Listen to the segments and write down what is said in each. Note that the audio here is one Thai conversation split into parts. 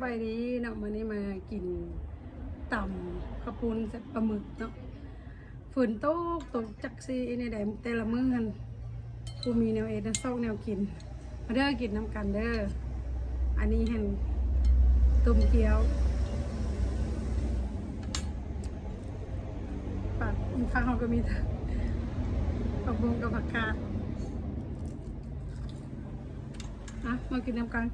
บายดีเนาะวันนี้มากินต่ำข้าวปุ้นใส่ปลาหมึกเนาะฝนตกจักซีในแดมแต่ละมื้อกันกูมีแนวเอ็ดซอกแนวกินมาเด้อกินน้ำกันเด้ออันนี้เห็นต้มเกี๊ยวผักเขาก็มีผักบุ้งกับผักกาดมากินน้ำกัน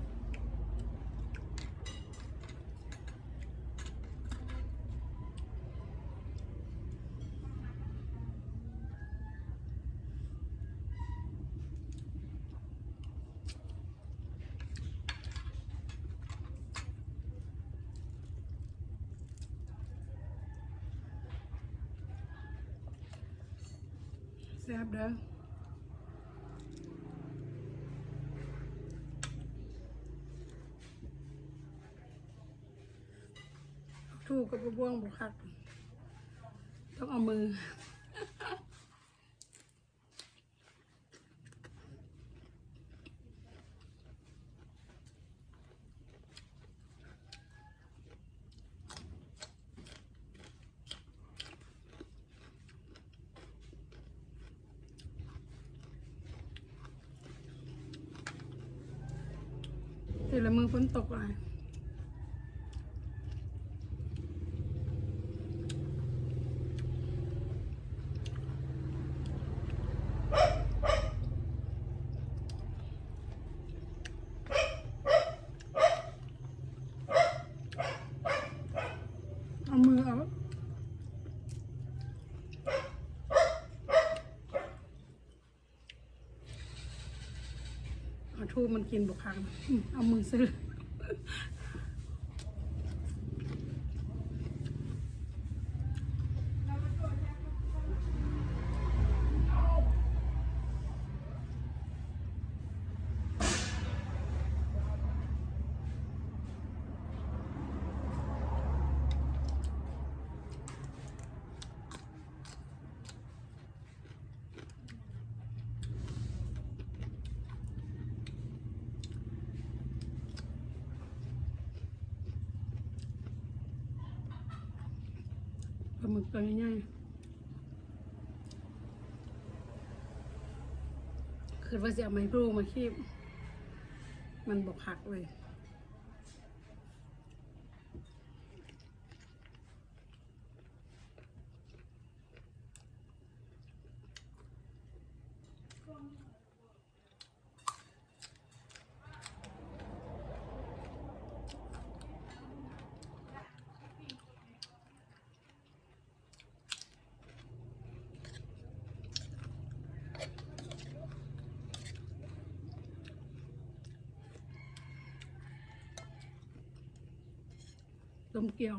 แซ่บเด้อถูกกับบ่วงบุคักต้องเอามือแต่ละมือฝนตกอ่ะเอามือเอาทูมันกินบุคักเอามือซื้อปลาหมึกตัวง่ายๆคือว่าจะเอาไม้พลูมาคีบมันบกหักเลยต้มเกี๊ยว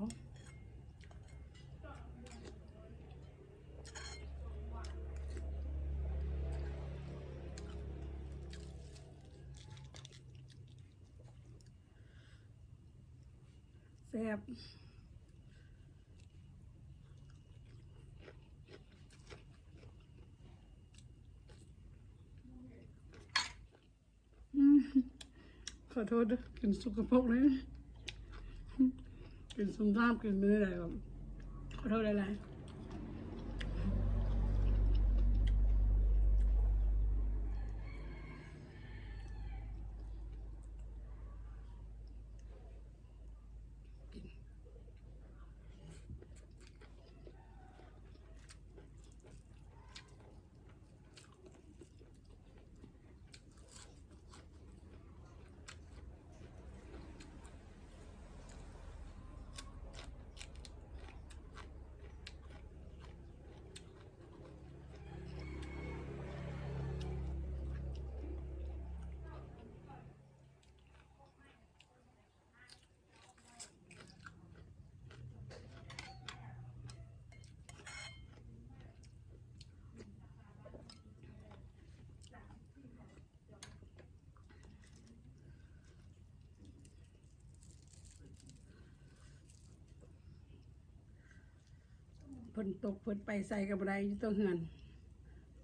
แซ่บขอโทษด้วยกินสุกปรกเลยกินส้มตำกินไม่ได้หรอกขอโทษหลายฝนตกฝนไปใส่กับอะไรตัวเหือน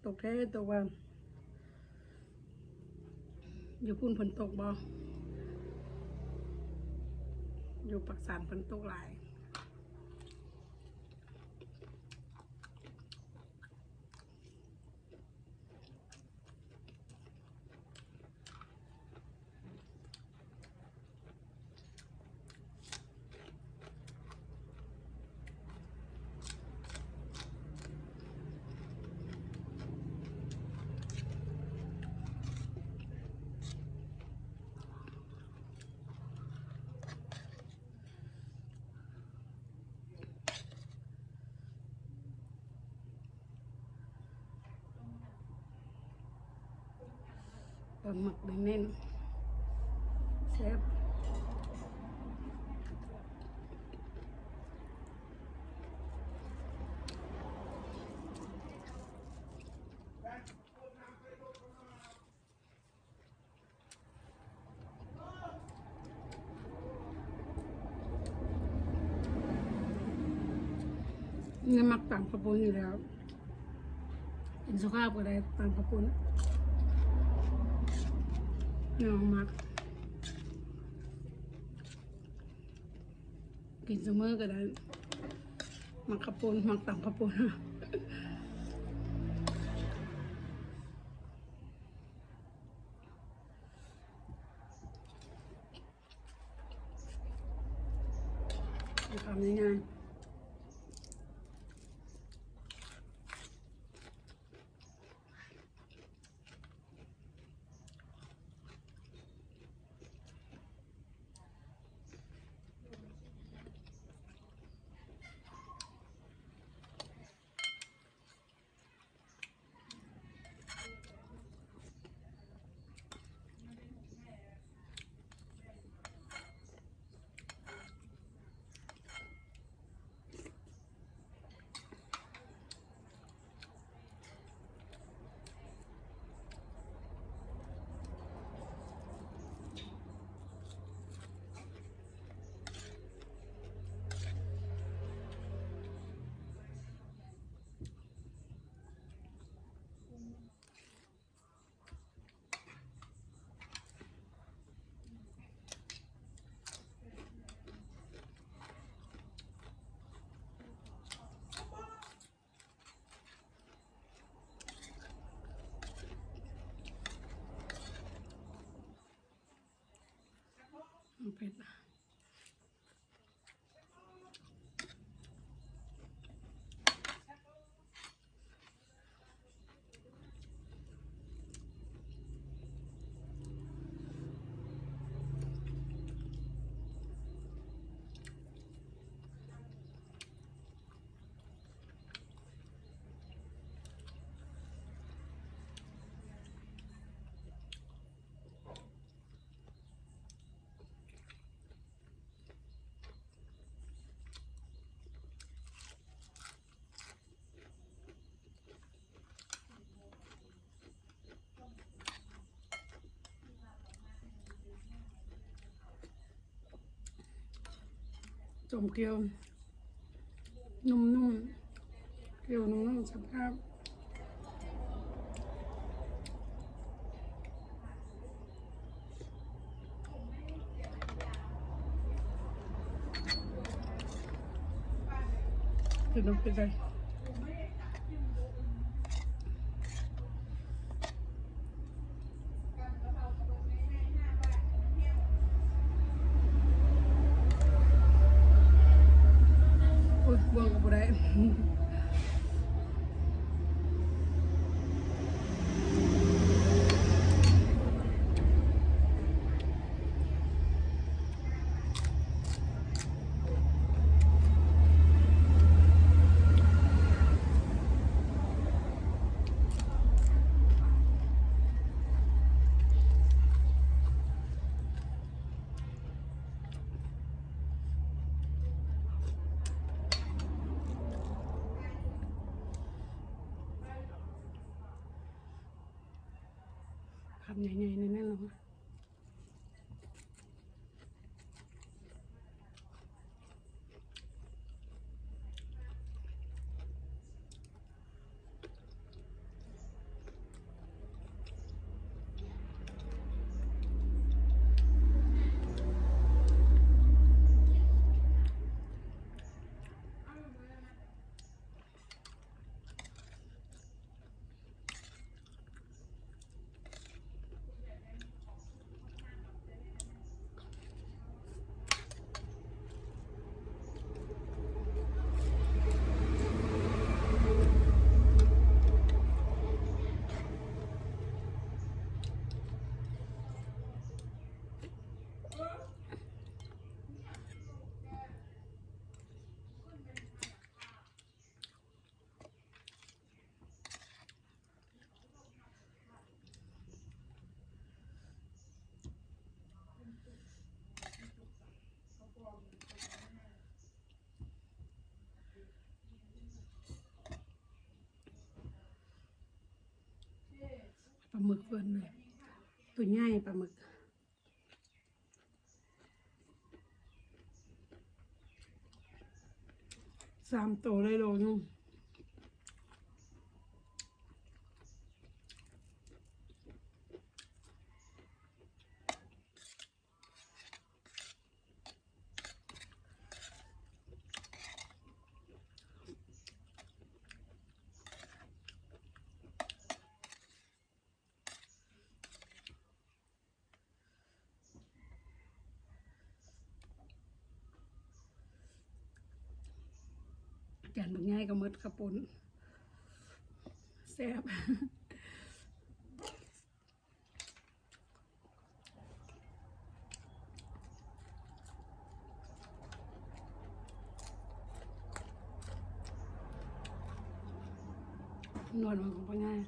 ตกแท้ตกว่าอยู่พุ่นฝนตกบ่ อยู่ปักสานฝนตกหลายปลาหมึกเน้นๆเชฟนี่มักตำข้าวปุ้นอยู่แล้วกินสุภาพก็ได้ตำข้าวปุ้นเนื้อมักกินเสมอก็ได้มักข้าวปุ้นมักตำข้าวปุ้นทำง่ายเผ็ดจมเกลียวนุ่มๆเกลียวนุ่มๆสภาพจะนุ่มไปเลยบวงกับได้คำใหญ่ๆแน่นๆเลย หมึกเฟิร์นเลยตัวใหญ่ปลาหมึก3 ตัวเลยโลนึงจานบางง่ายก็หมดกระปุนแซ่บนวลมันก็ง่าย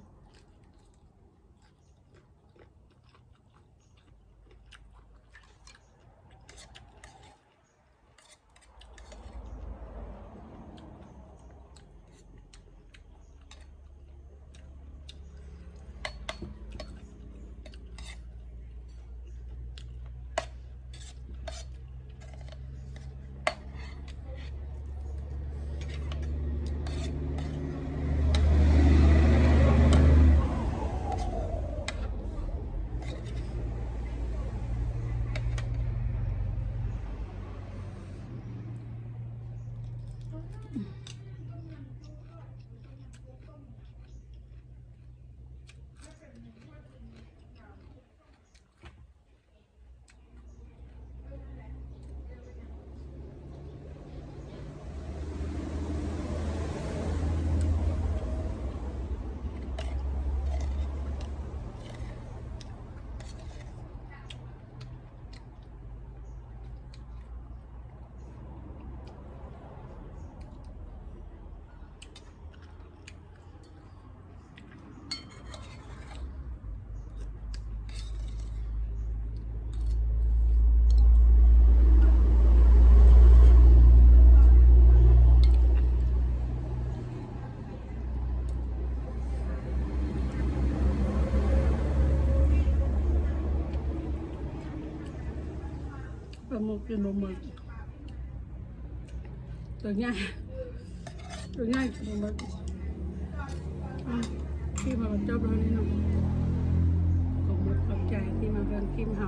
ปลาหมึกกินปลาหมึกตัวใหญ่กินปลาหมึกที่มาจบแล้วนี่เนาะขอบคุณขอบใจที่มาเบิ่งคลิปเฮา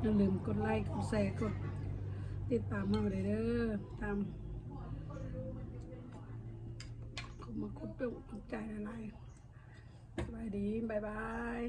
อย่าลืมกดไลค์กดแชร์กดติดตามเฮาเด้อตามขอบคุณขอบใจหลายๆสบายดีบ๊ายบาย